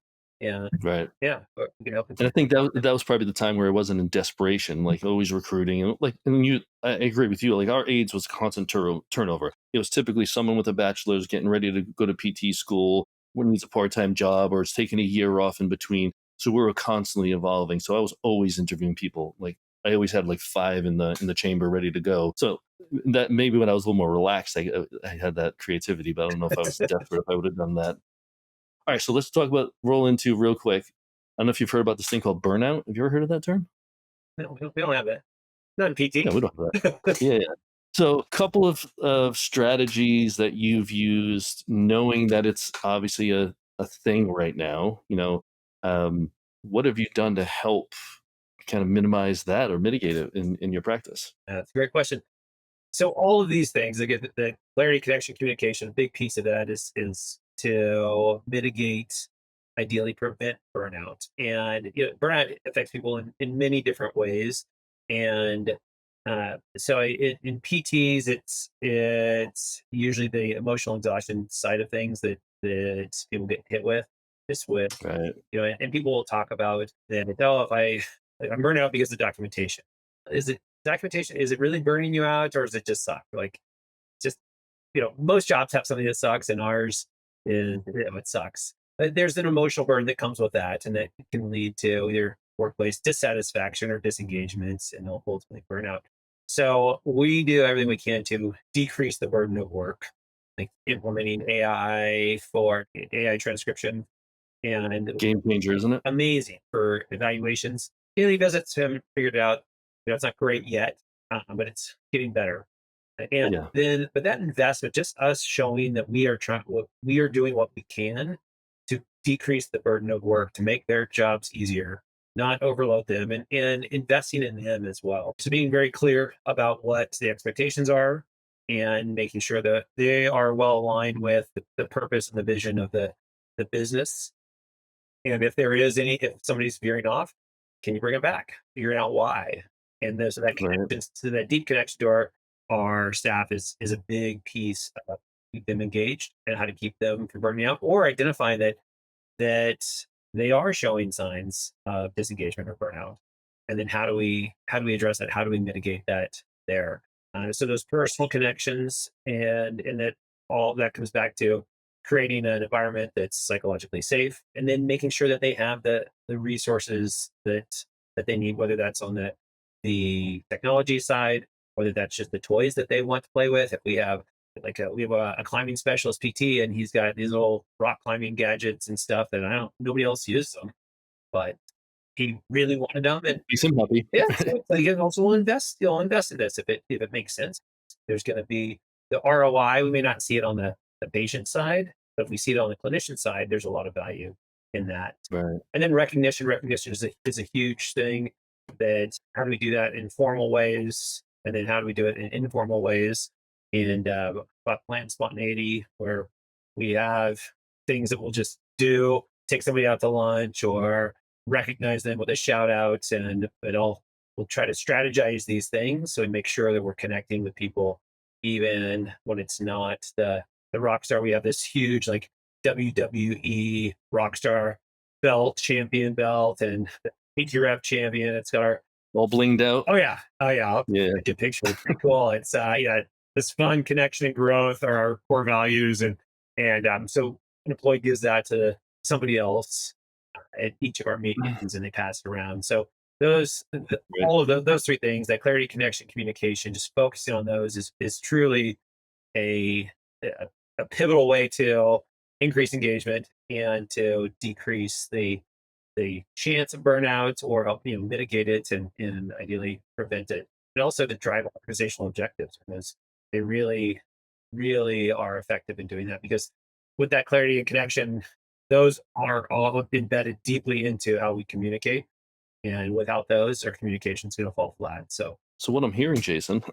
Right. yeah, but we can help And I it. think that was probably the time where it wasn't in desperation, like always recruiting, and like, and I agree with you. Like our aides was constant turnover. It was typically someone with a bachelor's getting ready to go to PT school, or needs a part-time job, or is taking a year off in between. So we were constantly evolving. So I was always interviewing people. Like I always had like five in the chamber ready to go. So that maybe when I was a little more relaxed, I had that creativity. But I don't know if I was desperate if I would have done that. All right, so let's talk about roll into real quick. I don't know if you've heard about this thing called burnout. Have you ever heard of that term? No, we don't have that. Not in PT. Yeah, we don't have that. Yeah, yeah. So, a couple of strategies that you've used, knowing that it's obviously a thing right now. Um, what have you done to help kind of minimize that or mitigate it in your practice? That's a great question. So all of these things, again, the clarity, connection, communication, a big piece of that is to mitigate, ideally prevent burnout. And burnout affects people in many different ways. And in PTs, it's usually the emotional exhaustion side of things that people get hit with, just with Right. and people will talk about that. Oh, if I'm burning out because of documentation. Is it documentation? Is it really burning you out, or is it just suck? Like, just most jobs have something that sucks, and ours is it sucks. But there's an emotional burden that comes with that, and that can lead to either workplace dissatisfaction or disengagements, and ultimately burnout. So we do everything we can to decrease the burden of work, like implementing AI for AI transcription and Game changer, isn't it? amazing for evaluations. Daily visits, haven't figured it out. It's not great yet, but it's getting better. And Yeah. then, but that investment, just us showing that we are doing what we can to decrease the burden of work, to make their jobs easier, not overload them, and investing in them as well. So being very clear about what the expectations are and making sure that they are well aligned with the purpose and the vision of the business. And if somebody's veering off, can you bring them back? Figuring out why. And there's that Right. connection, so that deep connection to our staff is a big piece of keep them engaged and how to keep them from burning out, or identifying that they are showing signs of disengagement or burnout. And then how do we address that? How do we mitigate that there? So those personal connections, and that all that comes back to creating an environment that's psychologically safe, and then making sure that they have the resources that they need, whether that's on the technology side, whether that's just the toys that they want to play with. If we have we have a climbing specialist PT, and he's got these little rock climbing gadgets and stuff that I don't nobody else uses them, but he really wanted them. And Makes him happy. yeah, so it's like, and also we'll invest in this if it makes sense. There's going to be the ROI. We may not see it on the patient side, but if we see it on the clinician side, there's a lot of value in that. Right. And then recognition is a huge thing. That how do we do that in formal ways, and then how do we do it in informal ways? And about plant spontaneity, where we have things that we'll just do, take somebody out to lunch, or recognize them with a shout out, and we'll try to strategize these things so we make sure that we're connecting with people, even when it's not the rock star. We have this huge like WWE rock star belt, champion belt, and PTRF champion. It's got our All blinged out. oh yeah. I'll Yeah. get a picture. It's pretty cool. It's this fun connection and growth are our core values, and so an employee gives that to somebody else at each of our meetings, and they pass it around. So Right. all of those three things, that clarity, connection, communication, just focusing on those is truly a, a a pivotal way to increase engagement and to decrease the chance of burnout, or help mitigate it, and ideally prevent it. And also to drive organizational objectives, because they really are effective in doing that, because with that clarity and connection, those are all embedded deeply into how we communicate. And without those, our communication is going to fall flat. So, So what I'm hearing, Jason,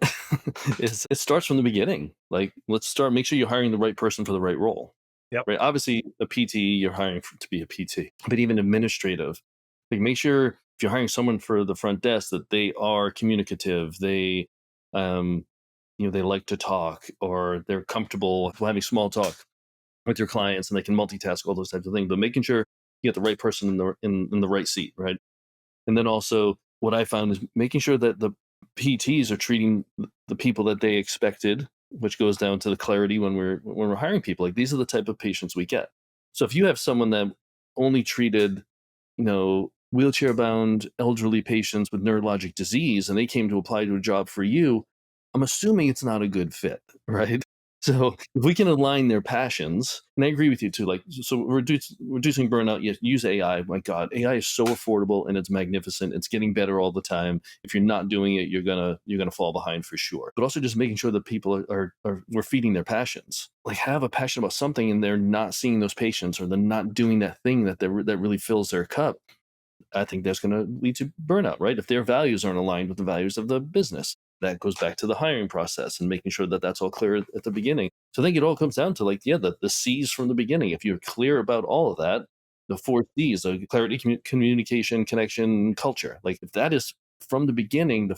is it starts from the beginning. Like, let's start. Make sure you're hiring the right person for the right role. yep. Right. Obviously, a PT you're hiring to be a PT, but even administrative. Like, make sure if you're hiring someone for the front desk, that they are communicative, um, they like to talk, or they're comfortable having small talk with your clients, and they can multitask, all those types of things. But making sure you get the right person in the right seat, right? And then also, what I found is making sure that the PTs are treating the people that they expected, which goes down to the clarity when we're hiring people. Like, these are the type of patients we get. So if you have someone that only treated, wheelchair bound elderly patients with neurologic disease, and they came to apply to a job for you, I'm assuming it's not a good fit, right? So if we can align their passions, and I agree with you too, like, so reducing burnout, yes, use AI. My God, AI is so affordable and it's magnificent. It's getting better all the time. If you're not doing it, you're gonna fall behind for sure. But also just making sure that people are we're feeding their passions. Like, have a passion about something, and they're not seeing those patients, or they're not doing that thing that really fills their cup. I think that's going to lead to burnout, right? If their values aren't aligned with the values of the business, that goes back to the hiring process and making sure that that's all clear at the beginning. So I think it all comes down to, like, yeah, the C's from the beginning. If you're clear about all of that, the four C's, clarity, communication, connection, culture. Like, if that is from the beginning,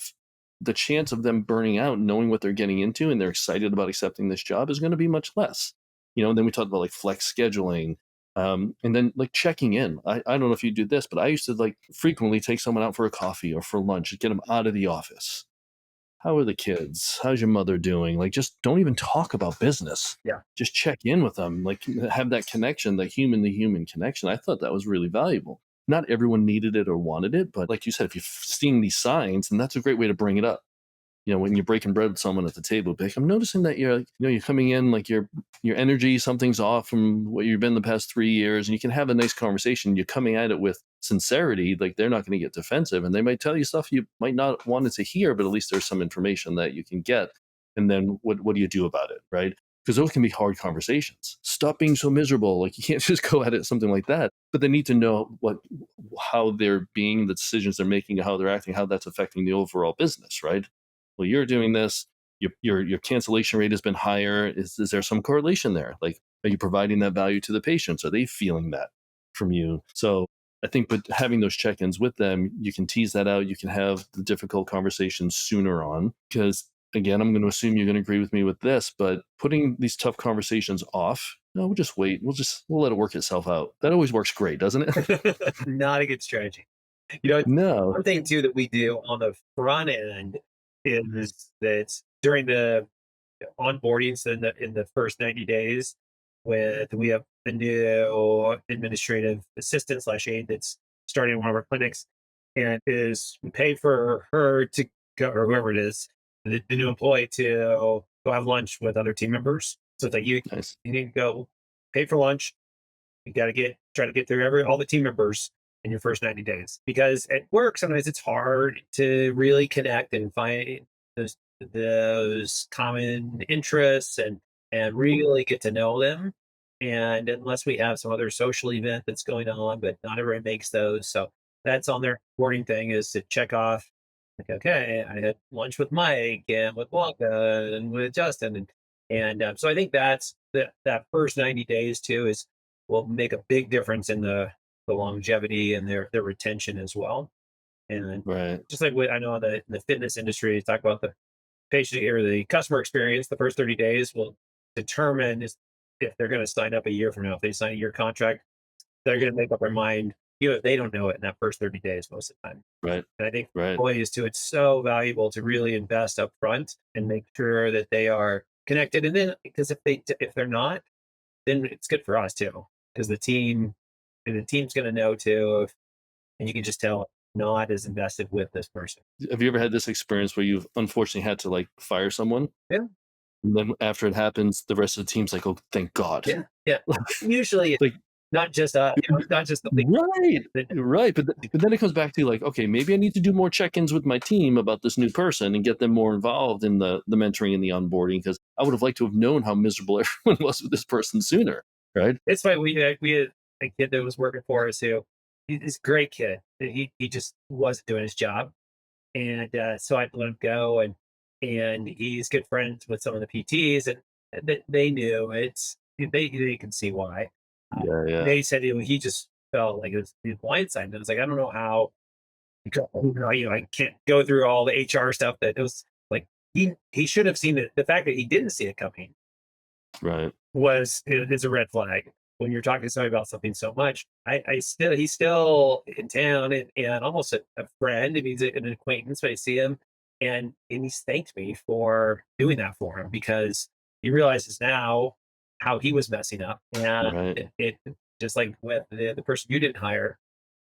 the chance of them burning out, knowing what they're getting into, and they're excited about accepting this job, is going to be much less. Then we talked about like flex scheduling, and then like checking in. I don't know if you do this, but I used to like frequently take someone out for a coffee or for lunch, get them out of the office. How are the kids? How's your mother doing? Like, just don't even talk about business. Yeah. Just check in with them. Like, have that connection, that human to human connection. I thought that was really valuable. Not everyone needed it or wanted it, but like you said, if you're seeing these signs, then that's a great way to bring it up. When you're breaking bread with someone at the table, be like, I'm noticing that you're coming in, like, your energy, something's off from what you've been the past 3 years, and you can have a nice conversation. You're coming at it with sincerity, like, they're not going to get defensive, and they might tell you stuff you might not want it to hear, but at least there's some information that you can get. And then what do you do about it, right? Because those can be hard conversations. Stop being so miserable. Like, you can't just go at it something like that. But they need to know how they're being, the decisions they're making, how they're acting, how that's affecting the overall business, right? Well, you're doing this, your cancellation rate has been higher. Is there some correlation there? Like, are you providing that value to the patients? Are they feeling that from you? So I think, but having those check-ins with them, you can tease that out. You can have the difficult conversations sooner on, because again, I'm going to assume you're going to agree with me with this, but putting these tough conversations off, no, we'll just wait. We'll let it work itself out. That always works great, doesn't it? Not a good strategy. No. One thing too that we do on the front end is that during the onboarding, so in the first 90 days, we have the new administrative assistant slash aide that's starting in one of our clinics, and is we pay for her to go, or whoever it is, the new employee, to go have lunch with other team members. So it's like Nice. you need to go pay for lunch. You got to try to get through all the team members in your first 90 days, because at work sometimes it's hard to really connect and find those common interests, and really get to know them. And unless we have some other social event that's going on, but not everyone makes those. So that's on their boarding thing, is to check off, like, okay, I had lunch with Mike and with Wonka and with Justin. And so I think that first 90 days too will make a big difference in the longevity and their retention as well. And Right. just like what I know in the fitness industry, talk about the patient or the customer experience, the first 30 days will determine if they're going to sign up a year from now. If they sign a year contract, they're going to make up their mind, if they don't know it in that first 30 days most of the time. Right. And I think Right. employees too, it's so valuable to really invest up front and make sure that they are connected. And then, because if they're not, then it's good for us too, because the team's going to know too, and you can just tell not as invested with this person. Have you ever had this experience where you've unfortunately had to like fire someone? Yeah. And then after it happens, the rest of the team's like, "Oh, thank God!" Yeah, yeah. Usually, Like, not just not just the lead. right, the- right. But then it comes back to like, okay, maybe I need to do more check-ins with my team about this new person and get them more involved in the mentoring and the onboarding, because I would have liked to have known how miserable everyone was with this person sooner, right? It's funny. We had a kid that was working for us who he's a great kid. He just wasn't doing his job, and so I let him go, and he's good friends with some of the PTs, and they knew they can see why. Yeah, yeah. They said he just felt like it was blindsided. I was like, I don't know how I can't go through all the HR stuff that it was like he should have seen it. The fact that he didn't see it coming Right. is a red flag. When you're talking to somebody about something so much, he's still in town and almost a friend. And he's an acquaintance, but I see him and he's thanked me for doing that for him because he realizes now how he was messing up. And Right. it just like with the person you didn't hire,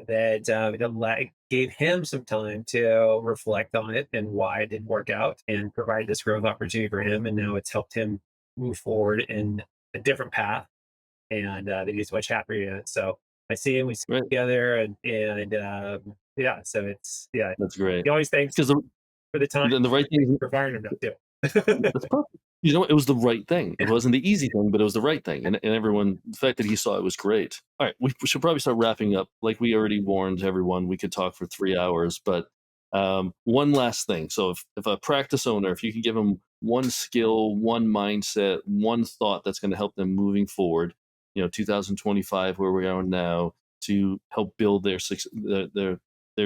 that gave him some time to reflect on it and why it didn't work out and provide this growth opportunity for him. And now it's helped him move forward in a different path and that he's much happier in it. So I see him, we sit Right. together yeah, so it's, yeah, That's great. he always thanks Because for the time the right thing, for firing him up too. that's perfect. You know, it was the right thing. It wasn't the easy thing, but it was the right thing. And everyone, the fact that he saw it was great. All right, we should probably start wrapping up. Like we already warned everyone, we could talk for 3 hours. But one last thing. So if a practice owner, if you could give them one skill, one mindset, one thought that's going to help them moving forward, 2025, where we are now, to help build their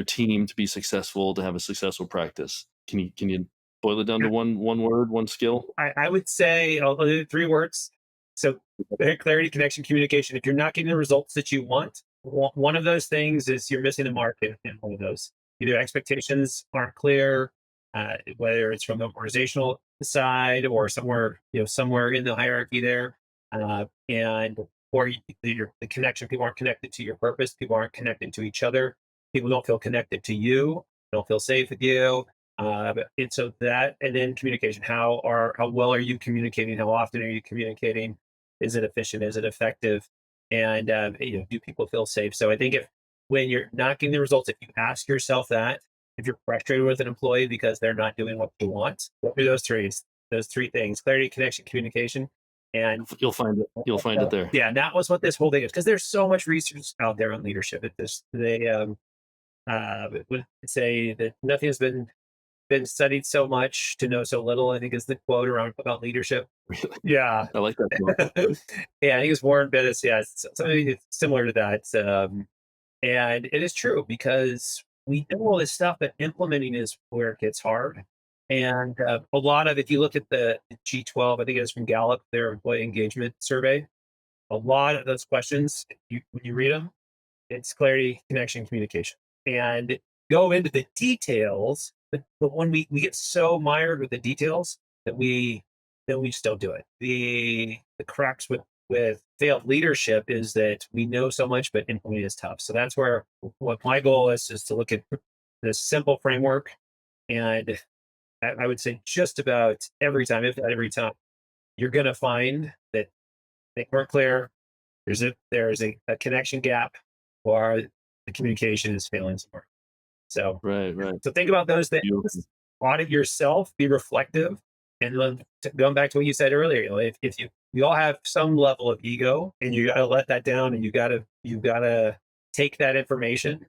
team to be successful, to have a successful practice. Can you boil it down to one word, one skill? I would say I'll do 3 words. So clarity, connection, communication. If you're not getting the results that you want, one of those things is you're missing the mark in one of those. Either expectations aren't clear, whether it's from the organizational side or somewhere in the hierarchy there, and or the connection. People aren't connected to your purpose. People aren't connected to each other. People don't feel connected to you. Don't feel safe with you. And so that, and then communication. How well are you communicating? How often are you communicating? Is it efficient? Is it effective? And do people feel safe? So I think when you're not getting the results, if you ask yourself that, if you're frustrated with an employee because they're not doing what you want, what are those three? Those 3 things: clarity, connection, communication. And You'll find it. You'll find it there. yeah, and that was what this whole thing is, because there's so much research out there on leadership. At this, they would say that nothing has been studied so much to know so little, I think, is the quote around about leadership. Really? Yeah. I like that quote. Yeah, I think it's Warren Bennis. Yeah, it's something similar to that. And it is true because we know all this stuff, but implementing is where it gets hard. And a lot of, if you look at the G12, I think it was from Gallup, their employee engagement survey, a lot of those questions, when you read them, it's clarity, connection, communication, and go into the details. But when we get so mired with the details that we just don't do it. The crux with failed leadership is that we know so much, but implementing is tough. So that's where what my goal is to look at this simple framework. And I would say just about every time, if not every time, you're going to find that they weren't clear. There's a connection gap, or the communication is failing somewhere. So Right. so think about those things. Beautiful. Audit yourself. Be reflective. And then going back to what you said earlier, if we all have some level of ego, and you got to let that down, and you got to take that information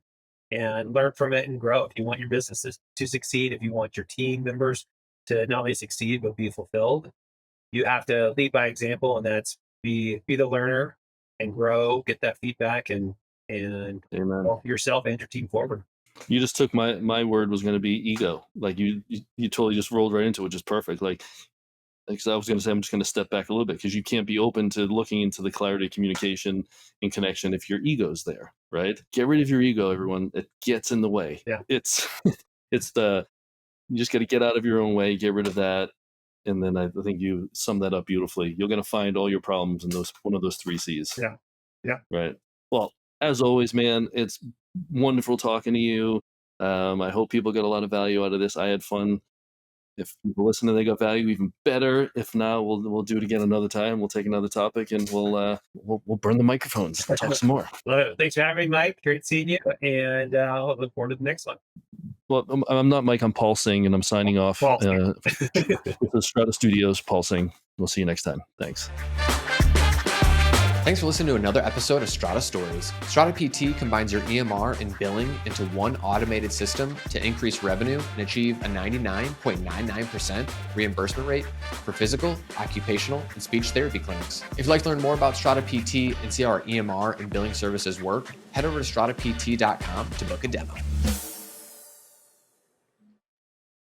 and learn from it and grow. If you want your businesses to succeed, if you want your team members to not only succeed but be fulfilled, you have to lead by example, and that's be the learner and grow, get that feedback, and Amen. yourself and your team forward. You just took my word was going to be ego. Like you totally just rolled right into it, which is perfect. Like I was going to say, I'm just going to step back a little bit, because you can't be open to looking into the clarity, communication, and connection if your ego's there, right? Get rid of your ego, everyone. It gets in the way. Yeah. It's you just got to get out of your own way, get rid of that. And then I think you sum that up beautifully. You're going to find all your problems in one of those 3 C's. Yeah. Right. Well, as always, man, it's wonderful talking to you. I hope people get a lot of value out of this. I had fun. If people listen and they got value, even better. If not, we'll do it again another time. We'll take another topic, and we'll burn the microphones. Talk some more. Well, thanks for having me, Mike. Great seeing you, and I'll look forward to the next one. Well, I'm not Mike. I'm Paul Singh, and I'm signing off with the Strata Studios. Paul Singh. We'll see you next time. Thanks. Thanks for listening to another episode of Strata Stories. Strata PT combines your EMR and billing into one automated system to increase revenue and achieve a 99.99% reimbursement rate for physical, occupational, and speech therapy clinics. If you'd like to learn more about Strata PT and see how our EMR and billing services work, head over to stratapt.com to book a demo.